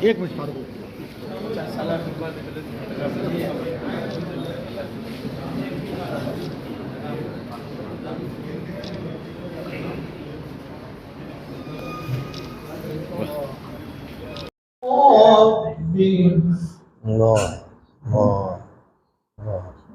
एक मिनट फारूक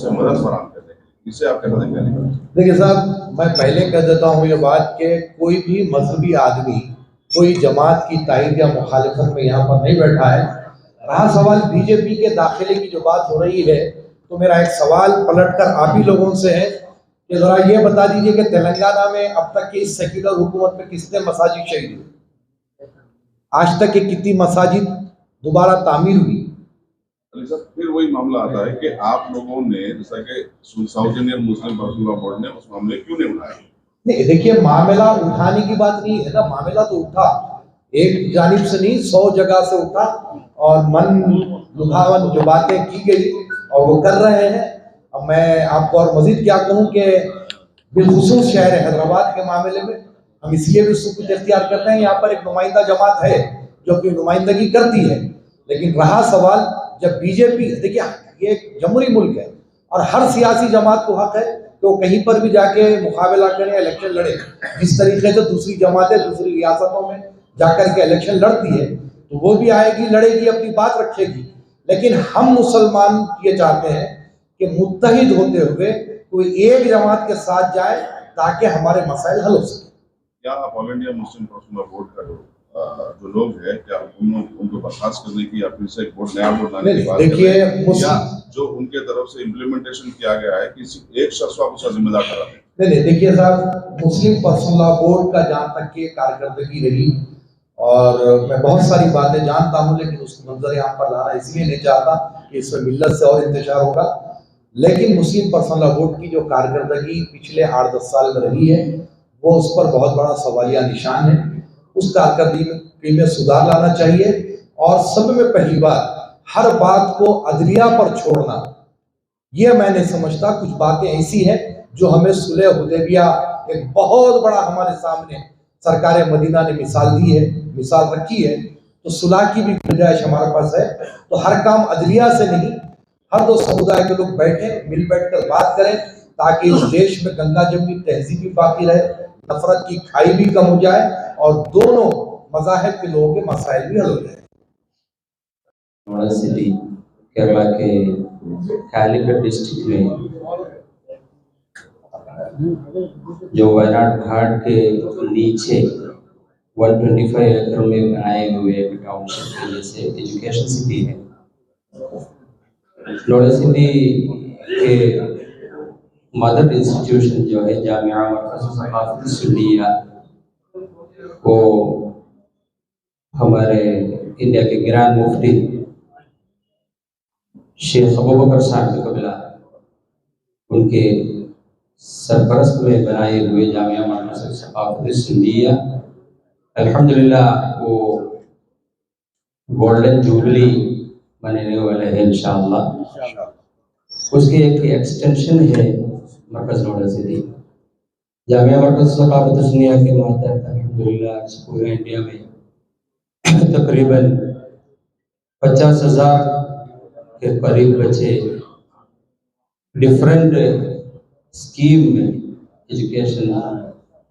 से मदद फराहम करने के लिए इसे आप क्या करेंगे? देखिए साहब, मैं पहले कह देता हूँ ये बात कि कोई भी मजहबी आदमी कोई जमात की तायद या मुखालिफत में यहाँ पर नहीं बैठा है। रहा सवाल बीजेपी के दाखिले की जो बात हो रही है, तो मेरा एक सवाल पलटकर आप ही लोगों से है कि जरा ये बता दीजिए कि तेलंगाना में अब तक की इस सेक्युलर हुकूमत में कितने मसाजिद शहीद हुए? आज तक के कितनी मसाजिद दोबारा तामीर हुई? अली साहब, फिर वही मामला आता है कि आप लोगों ने जैसा कि south Indian Muslim personal law board ने उस मामले क्यों नहीं उठाया? नहीं, देखिए मामला उठाने की बात नहीं है ना, मामला तो उठा, एक जानिब से नहीं 100 जगह से उठा और मन लुभावन जो बातें की गई और वो कर रहे हैं। अब मैं आपको और मजीद क्या कहूँ कि बिलखुसूस शहर हैदराबाद के मामले में हम इसलिए भी सुकूत इख्तियार करते हैं, यहाँ पर एक नुमाइंदा जमात है जो कि नुमाइंदगी करती है। लेकिन रहा सवाल जब बीजेपी, देखिए ये एक जमहूरी मुल्क है और हर सियासी जमात को हक है कि वो कहीं पर भी जाके मुकाबला करें, इलेक्शन लड़े। जिस तरीके से दूसरी जमातें दूसरी रियासतों में जाकर के इलेक्शन लड़ती है, तो वो भी आएगी, लड़ेगी, अपनी बात रखेगी। लेकिन हम मुसलमान ये चाहते हैं कि मुत्तहिद होते हुए कोई एक जमात के साथ जाए ताकि हमारे मसाइल हल हो सके। क्या आप all India Muslim personal board का जो लोग हैं, क्या उनको बर्खास्त करने की या फिर से एक बोर्ड नया बोर्ड लाने की बात देखिए, या जो उनके तरफ से इम्प्लीमेंटेशन किया गया है किसी एक शख्स को आप उसका जिम्मेदार ठहरा दें? नहीं, देखिए साहब, मुस्लिम पर्सनल लॉ बोर्ड का जहाँ तक की कारकर्दगी रही और मैं बहुत सारी बातें जानता हूँ, लेकिन उसको मंजर यहाँ पर लाना इसलिए नहीं चाहता कि इसमें मिल्लत से और इंतशार होगा। लेकिन मुस्लिम पर्सनल लॉ बोर्ड की जो कारकर्दगी पिछले 8-10 साल में रही है, वो उस पर बहुत बड़ा सवालिया निशान है। उस कारकर्दगी में सुधार लाना चाहिए और सब में पहली बात, हर बात को अदलिया पर छोड़ना, ये मैं नहीं समझता। कुछ बातें ऐसी हैं जो हमें सुलह हुदैबिया एक बहुत बड़ा हमारे सामने सरकार मदीना ने मिसाल दी है, मिसाल रखी है, तो सुलह की भी गुंजाइश हमारे पास है। तो हर काम अदलिया से नहीं, हर दो समुदाय के लोग बैठे, मिल बैठकर बात करें ताकि इस देश में गंगा जमुनी तहजीब भी बाकी रहे, नफरत की खाई भी कम हो जाए और दोनों मज़ाहिब के लोगों के मसाइल भी हल हो जाए। हमारा सिटी केरला के कालीकट डिस्ट्रिक्ट में जो वायनाड घाट के नीचे 125 एकड़ में बनाए हुए एक टाउनशिप के जैसे एजुकेशन सिटी है। नोएडा सिटी के मदर इंस्टीट्यूशन जो है जामिया मरकज़ सक़ाफ़त सुन्निया, वो हमारे इंडिया के ग्रांड मुफ्ती शेख अबू बकर साहब क़िबला उनके सरपरस्त में बनाए हुए जामिया मदरसा सकाफत सिंधिया, अल्हम्दुलिल्लाह वो गोल्डन जुबली बनने वाले हैं इंशाअल्लाह। उसके एक एक्सटेंशन है मरकज़ नोडा सिटी जामिया मरकज़ सकाफत सिंधिया के मातहत अल्हम्दुलिल्लाह पूरे इंडिया में तकरीबन 50,000 के करीब बच्चे डिफरेंट स्कीम में एजुकेशन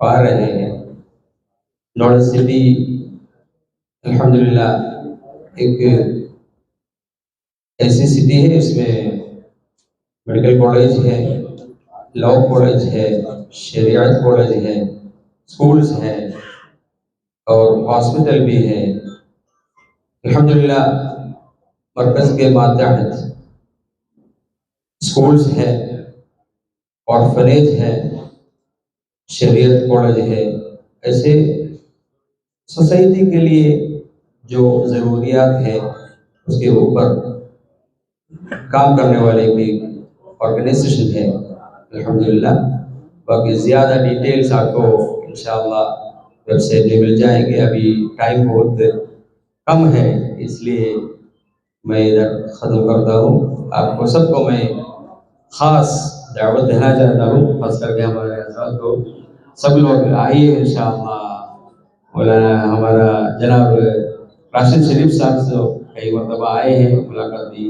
पा रहे हैं। नोडा सिटी अल्हम्दुलिल्लाह एक ऐसी सिटी है, इसमें मेडिकल कॉलेज है, लॉ कॉलेज है, शरीयत कॉलेज है, स्कूल्स हैं और हॉस्पिटल भी है। अल्हम्दुलिल्लाह मरकज़ के मातहत स्कूल्स है, ऑर्फनेज है, शरीयत कॉलेज है। ऐसे सोसाइटी के लिए जो ज़रूरियात है उसके ऊपर काम करने वाले भी ऑर्गेनाइजेशन है अल्हम्दुलिल्लाह। बाकी ज़्यादा डिटेल्स आपको इंशाअल्लाह वेबसाइट में मिल जाएंगे। अभी टाइम बहुत कम है, इसलिए मैं इधर ख़त्म करता हूँ। आपको सबको मैं ख़ास दावत देना चाहता हूँ, खास करके हमारे साथ को सब लोग आइए इंशाअल्लाह। मौलाना हमारा जनाब राशिद शरीफ साहब से कई मरतबा आए हैं, मुलाकात भी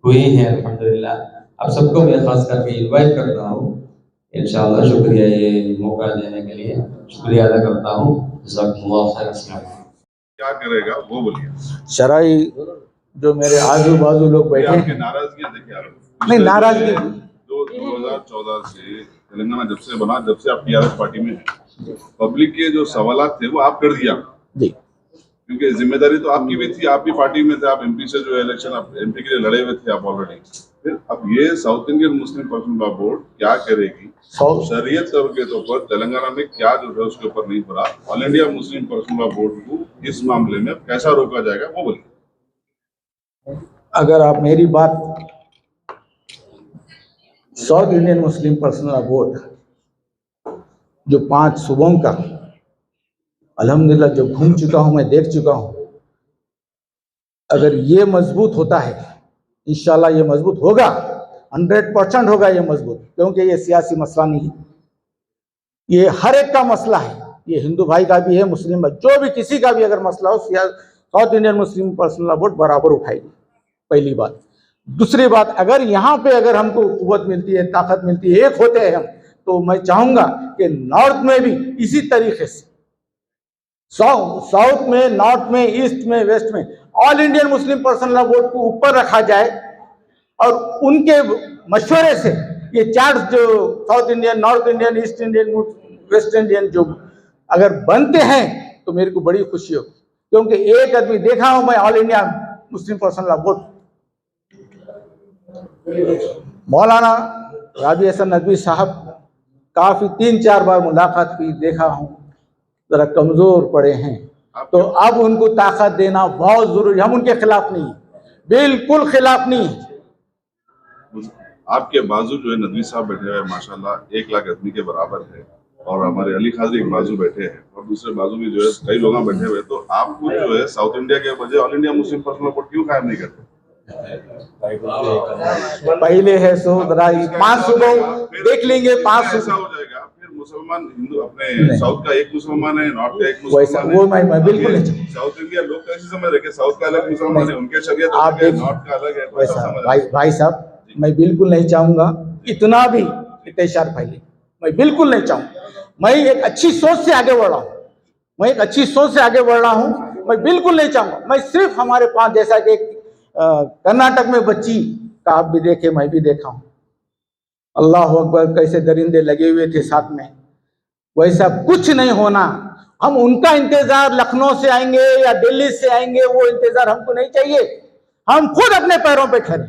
हुई है अल्हम्दुलिल्लाह। आप सबको मैं खास करके इनवाइट करता हूँ इंशाअल्लाह। शुक्रिया ये मौका देने के लिए, शुक्रिया अदा करता हूँ। जज़ाकुमुल्लाह खैर। क्या करेगा वो बोलिए। शराई जो मेरे आजू बाजू लोग बैठे आपकी हैं, नाराजगी देखिए आप नहीं नाराजगी 2014 से तेलंगाना जब से बना, जब से आप टीआरएस पार्टी में हैं, पब्लिक के जो सवालात थे वो आप कर दिया, जी क्योंकि जिम्मेदारी तो आपकी भी थी, आप भी पार्टी में थे, आप एमपी से जो इलेक्शन आप एमपी के लिए लड़े हुए थे आप ऑलरेडी। फिर अब ये south Indian Muslim personal law board क्या करेगी, शरीयत के तौर पर तेलंगाना में क्या जो है उसके ऊपर नहीं पड़ा, all India Muslim personal law board को इस मामले में कैसा रोका जाएगा वो बोलिए। अगर आप मेरी बात south Indian Muslim personal law board जो 5 सूबों का अल्हम्दुलिल्लाह जो घूम चुका हूं, मैं देख चुका हूं, अगर ये मजबूत होता है इंशाल्लाह ये मजबूत होगा, 100% होगा ये मजबूत, क्योंकि ये सियासी मसला नहीं है, ये हर एक का मसला है। ये हिंदू भाई का भी है, मुस्लिम भाई, जो भी किसी का भी अगर मसला हो south Indian Muslim personal law board बराबर उठाएगी, पहली बात। दूसरी बात, अगर यहाँ पे अगर हमको कुव्वत मिलती है, ताकत मिलती है, एक होते हैं हम, तो मैं चाहूंगा कि नॉर्थ में भी इसी तरीके से, साउथ में, नॉर्थ में, ईस्ट में, वेस्ट में all Indian Muslim personal law board को ऊपर रखा जाए और उनके मशवरे से ये चार्ट जो south Indian, north Indian, east Indian, West Indian जो अगर बनते हैं तो मेरे को बड़ी खुशी होगी, क्योंकि एक आदमी देखा हूं मैं all India Muslim personal law board, मौलाना राबी हसन नदवी साहब काफी 3-4 बार मुलाकात की, देखा हूं जरा कमजोर पड़े हैं, तो अब उनको ताकत देना बहुत जरूरी। हम उनके खिलाफ नहीं, बिल्कुल खिलाफ नहीं। आपके बाजू जो है नदवी साहब बैठे हुए माशाल्लाह 1 लाख आदमी के बराबर है, और हमारे अली खादरी एक बाजू बैठे हैं, और दूसरे बाजू में जो है कई लोग बैठे हुए, तो आपको जो है साउथ इंडिया के बजाय all India Muslim personal law board क्यों कायम नहीं करते? पहले है सो 5 सूबों देख लेंगे, 5 ऐसा हो जाएगा फिर मुसलमान हिंदू अपने साउथ का एक मुसलमान है, नॉर्थ का एक मुसलमान है, वो मैं बिल्कुल नहीं, साउथ इंडिया लोग कैसे समझ रहे कि साउथ का अलग मुसलमान है, उनके शरीयत अलग है, नॉर्थ का अलग है, वैसा समझ रहे हैं। भाई साहब मैं बिल्कुल नहीं चाहूंगा इतना भी इंतशार फैले, मैं बिल्कुल नहीं चाहूंगा। मैं एक अच्छी सोच से आगे बढ़ रहा हूँ, मैं एक अच्छी सोच से आगे बढ़ रहा हूँ, मैं बिल्कुल नहीं चाहूंगा। मैं सिर्फ हमारे पास जैसा कि कर्नाटक में बच्ची का आप भी देखे, मैं भी देखा हूँ, अल्लाह अकबर, कैसे दरिंदे लगे हुए थे साथ में, वैसा कुछ नहीं होना। हम उनका इंतजार लखनऊ से आएंगे या दिल्ली से आएंगे, वो इंतजार हमको नहीं चाहिए। हम खुद अपने पैरों पे खड़े।